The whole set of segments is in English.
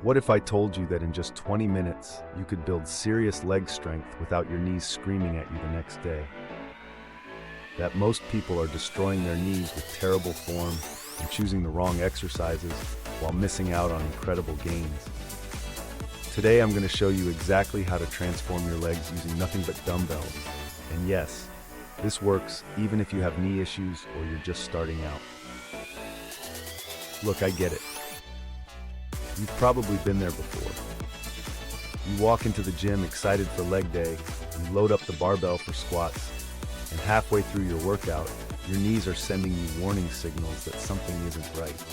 What if I told you that in just 20 minutes, you could build serious leg strength without your knees screaming at you the next day? That most people are destroying their knees with terrible form and choosing the wrong exercises while missing out on incredible gains. Today I'm going to show you exactly how to transform your legs using nothing but dumbbells. And yes, this works even if you have knee issues or you're just starting out. Look, I get it. You've probably been there before. You walk into the gym excited for leg day, you load up the barbell for squats, and halfway through your workout, your knees are sending you warning signals that something isn't right.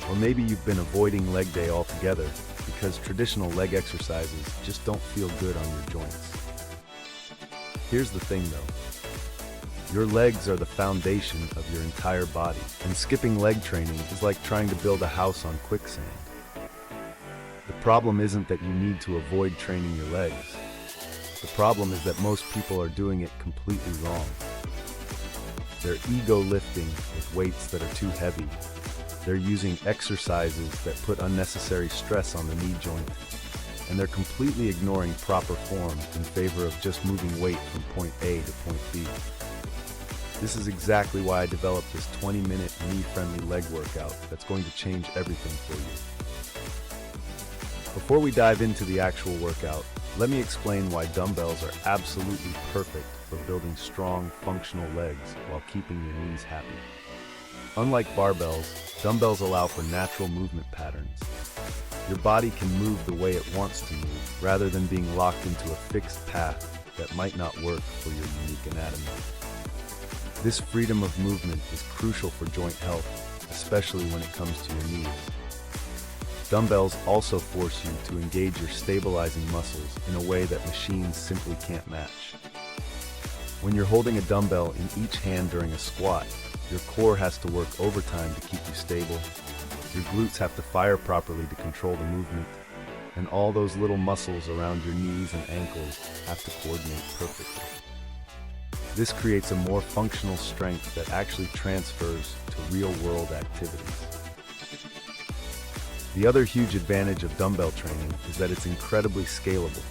Or maybe you've been avoiding leg day altogether because traditional leg exercises just don't feel good on your joints. Here's the thing though. Your legs are the foundation of your entire body, and skipping leg training is like trying to build a house on quicksand. The problem isn't that you need to avoid training your legs. The problem is that most people are doing it completely wrong. They're ego lifting with weights that are too heavy. They're using exercises that put unnecessary stress on the knee joint. And they're completely ignoring proper form in favor of just moving weight from point A to point B. This is exactly why I developed this 20-minute knee-friendly leg workout that's going to change everything for you. Before we dive into the actual workout, let me explain why dumbbells are absolutely perfect for building strong, functional legs while keeping your knees happy. Unlike barbells, dumbbells allow for natural movement patterns. Your body can move the way it wants to move, rather than being locked into a fixed path that might not work for your unique anatomy. This freedom of movement is crucial for joint health, especially when it comes to your knees. Dumbbells also force you to engage your stabilizing muscles in a way that machines simply can't match. When you're holding a dumbbell in each hand during a squat, your core has to work overtime to keep you stable, your glutes have to fire properly to control the movement, and all those little muscles around your knees and ankles have to coordinate perfectly. This creates a more functional strength that actually transfers to real-world activities. The other huge advantage of dumbbell training is that it's incredibly scalable.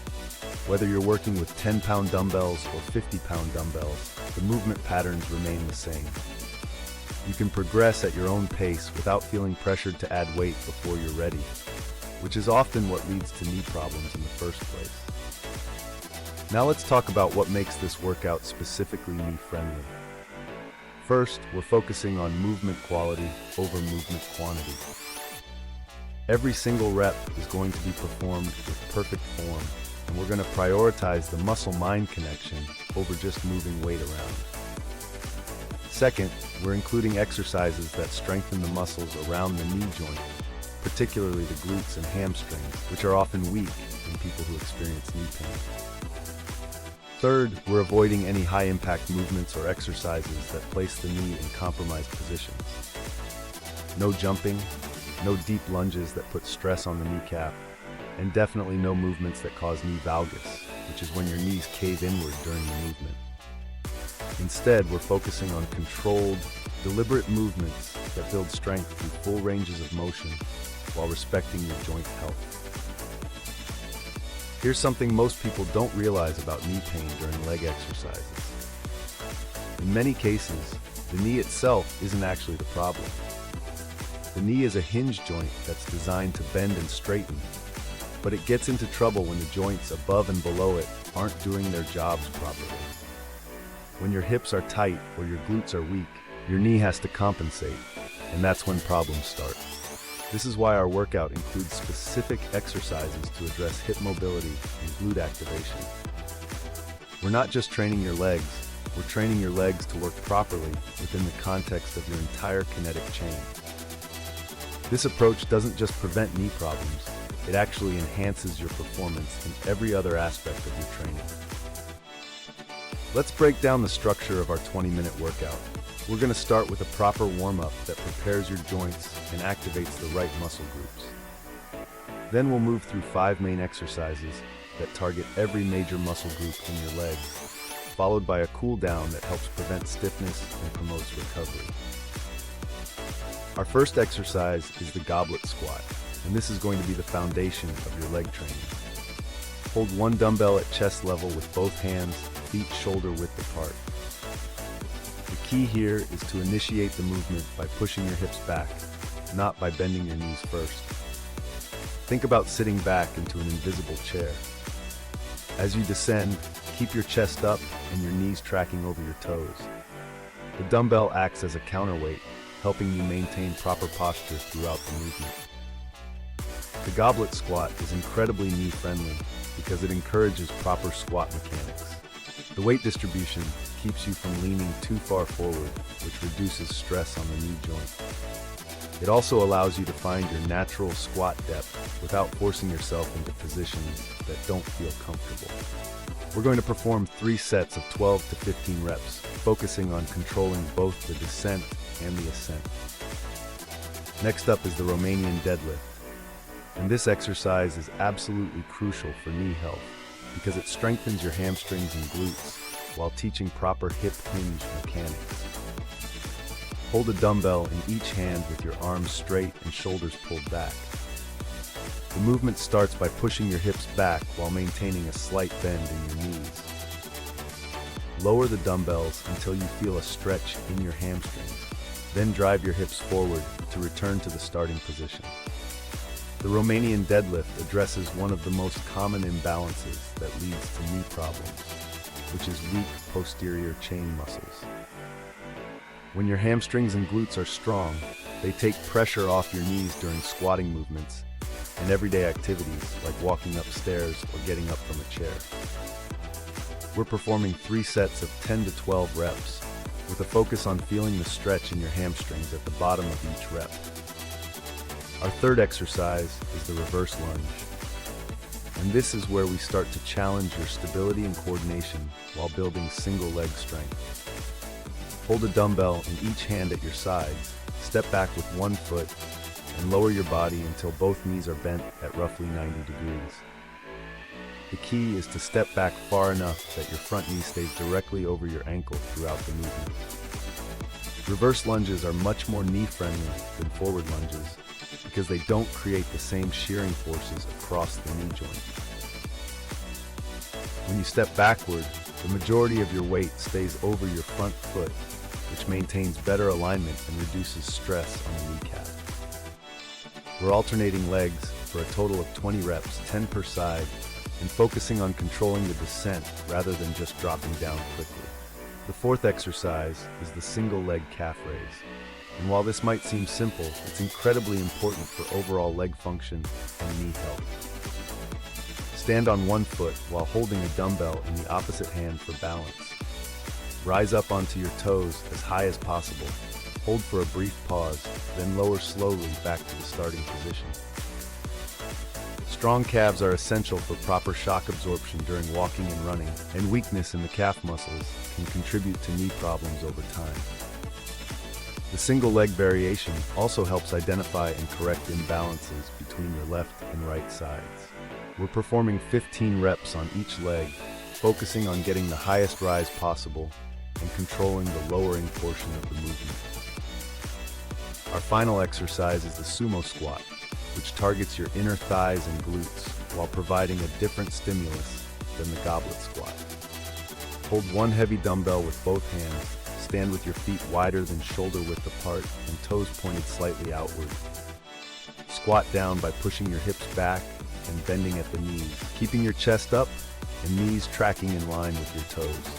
Whether you're working with 10-pound dumbbells or 50-pound dumbbells, the movement patterns remain the same. You can progress at your own pace without feeling pressured to add weight before you're ready, which is often what leads to knee problems in the first place. Now let's talk about what makes this workout specifically knee-friendly. First, we're focusing on movement quality over movement quantity. Every single rep is going to be performed with perfect form, and we're going to prioritize the muscle-mind connection over just moving weight around. Second, we're including exercises that strengthen the muscles around the knee joint, particularly the glutes and hamstrings, which are often weak in people who experience knee pain. Third, we're avoiding any high-impact movements or exercises that place the knee in compromised positions. No jumping, no deep lunges that put stress on the kneecap, and definitely no movements that cause knee valgus, which is when your knees cave inward during the movement. Instead, we're focusing on controlled, deliberate movements that build strength through full ranges of motion while respecting your joint health. Here's something most people don't realize about knee pain during leg exercises. In many cases, the knee itself isn't actually the problem. The knee is a hinge joint that's designed to bend and straighten, but it gets into trouble when the joints above and below it aren't doing their jobs properly. When your hips are tight or your glutes are weak, your knee has to compensate, and that's when problems start. This is why our workout includes specific exercises to address hip mobility and glute activation. We're not just training your legs, we're training your legs to work properly within the context of your entire kinetic chain. This approach doesn't just prevent knee problems, it actually enhances your performance in every other aspect of your training. Let's break down the structure of our 20-minute workout. We're going to start with a proper warm-up that prepares your joints and activates the right muscle groups. Then we'll move through 5 main exercises that target every major muscle group in your legs, followed by a cool down that helps prevent stiffness and promotes recovery. Our first exercise is the goblet squat, and this is going to be the foundation of your leg training. Hold one dumbbell at chest level with both hands, feet shoulder width apart. The key here is to initiate the movement by pushing your hips back, not by bending your knees first. Think about sitting back into an invisible chair. As you descend, keep your chest up and your knees tracking over your toes. The dumbbell acts as a counterweight, helping you maintain proper posture throughout the movement. The goblet squat is incredibly knee-friendly because it encourages proper squat mechanics. The weight distribution keeps you from leaning too far forward, which reduces stress on the knee joint. It also allows you to find your natural squat depth without forcing yourself into positions that don't feel comfortable. We're going to perform 3 sets of 12 to 15 reps, focusing on controlling both the descent and the ascent. Next up is the Romanian deadlift. And this exercise is absolutely crucial for knee health because it strengthens your hamstrings and glutes while teaching proper hip hinge mechanics. Hold a dumbbell in each hand with your arms straight and shoulders pulled back. The movement starts by pushing your hips back while maintaining a slight bend in your knees. Lower the dumbbells until you feel a stretch in your hamstrings. Then drive your hips forward to return to the starting position. The Romanian deadlift addresses one of the most common imbalances that leads to knee problems, which is weak posterior chain muscles. When your hamstrings and glutes are strong, they take pressure off your knees during squatting movements and everyday activities like walking upstairs or getting up from a chair. We're performing 3 sets of 10 to 12 reps with a focus on feeling the stretch in your hamstrings at the bottom of each rep. Our third exercise is the reverse lunge. And this is where we start to challenge your stability and coordination while building single leg strength. Hold a dumbbell in each hand at your sides, step back with one foot, and lower your body until both knees are bent at roughly 90 degrees. The key is to step back far enough that your front knee stays directly over your ankle throughout the movement. Reverse lunges are much more knee-friendly than forward lunges because they don't create the same shearing forces across the knee joint. When you step backward, the majority of your weight stays over your front foot, which maintains better alignment and reduces stress on the kneecap. We're alternating legs for a total of 20 reps, 10 per side, and focusing on controlling the descent rather than just dropping down quickly. The fourth exercise is the single leg calf raise. And while this might seem simple, it's incredibly important for overall leg function and knee health. Stand on one foot while holding a dumbbell in the opposite hand for balance. Rise up onto your toes as high as possible. Hold for a brief pause, then lower slowly back to the starting position. Strong calves are essential for proper shock absorption during walking and running, and weakness in the calf muscles can contribute to knee problems over time. The single leg variation also helps identify and correct imbalances between your left and right sides. We're performing 15 reps on each leg, focusing on getting the highest rise possible and controlling the lowering portion of the movement. Our final exercise is the sumo squat, which targets your inner thighs and glutes while providing a different stimulus than the goblet squat. Hold one heavy dumbbell with both hands. Stand with your feet wider than shoulder width apart and toes pointed slightly outward. Squat down by pushing your hips back and bending at the knees, keeping your chest up and knees tracking in line with your toes.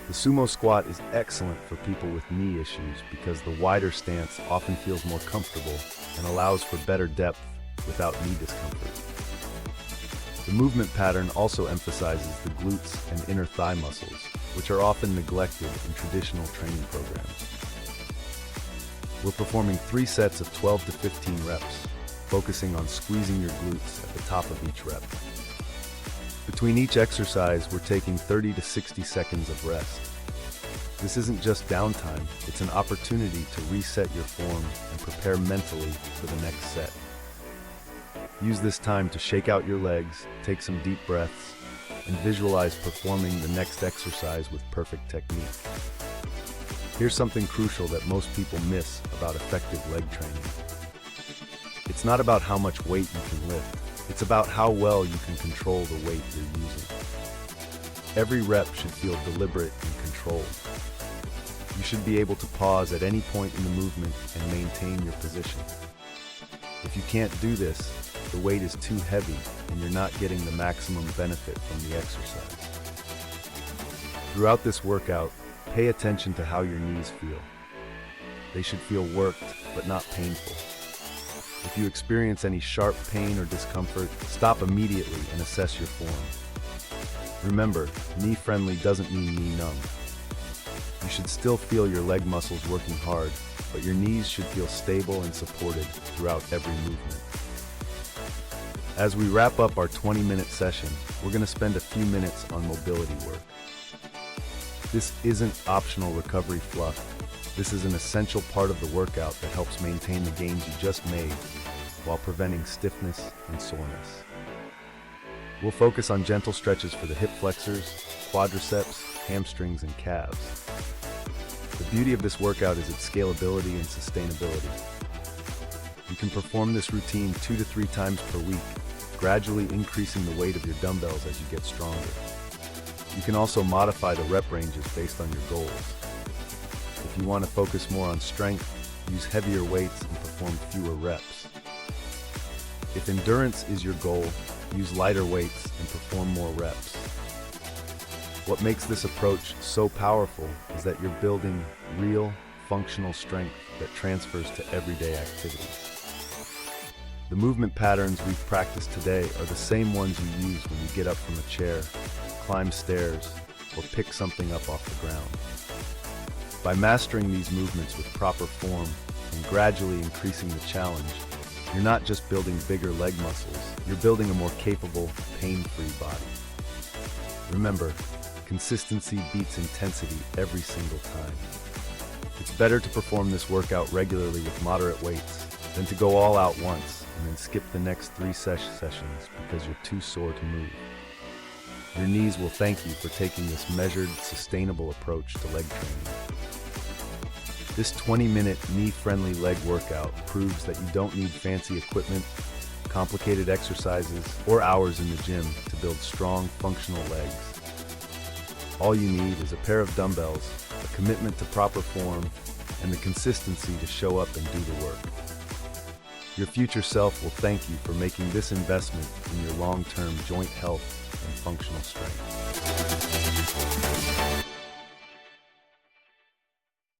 The sumo squat is excellent for people with knee issues because the wider stance often feels more comfortable and allows for better depth without knee discomfort. The movement pattern also emphasizes the glutes and inner thigh muscles, which are often neglected in traditional training programs. We're performing 3 sets of 12 to 15 reps, focusing on squeezing your glutes at the top of each rep. Between each exercise, we're taking 30 to 60 seconds of rest. This isn't just downtime, it's an opportunity to reset your form and prepare mentally for the next set. Use this time to shake out your legs, take some deep breaths, and visualize performing the next exercise with perfect technique. Here's something crucial that most people miss about effective leg training. It's not about how much weight you can lift. It's about how well you can control the weight you're using. Every rep should feel deliberate and controlled. You should be able to pause at any point in the movement and maintain your position. If you can't do this, the weight is too heavy and you're not getting the maximum benefit from the exercise. Throughout this workout, pay attention to how your knees feel. They should feel worked, but not painful. If you experience any sharp pain or discomfort, stop immediately and assess your form. Remember, knee-friendly doesn't mean knee-numb. You should still feel your leg muscles working hard, but your knees should feel stable and supported throughout every movement. As we wrap up our 20-minute session, we're going to spend a few minutes on mobility work. This isn't optional recovery fluff. This is an essential part of the workout that helps maintain the gains you just made while preventing stiffness and soreness. We'll focus on gentle stretches for the hip flexors, quadriceps, hamstrings, and calves. The beauty of this workout is its scalability and sustainability. You can perform this routine 2 to 3 times per week, gradually increasing the weight of your dumbbells as you get stronger. You can also modify the rep ranges based on your goals. If you want to focus more on strength, use heavier weights and perform fewer reps. If endurance is your goal, use lighter weights and perform more reps. What makes this approach so powerful is that you're building real, functional strength that transfers to everyday activities. The movement patterns we've practiced today are the same ones you use when you get up from a chair, climb stairs, or pick something up off the ground. By mastering these movements with proper form and gradually increasing the challenge, you're not just building bigger leg muscles, you're building a more capable, pain-free body. Remember, consistency beats intensity every single time. It's better to perform this workout regularly with moderate weights than to go all out once and then skip the next 3 sessions because you're too sore to move. Your knees will thank you for taking this measured, sustainable approach to leg training. This 20-minute knee-friendly leg workout proves that you don't need fancy equipment, complicated exercises, or hours in the gym to build strong, functional legs. All you need is a pair of dumbbells, a commitment to proper form, and the consistency to show up and do the work. Your future self will thank you for making this investment in your long-term joint health and functional strength.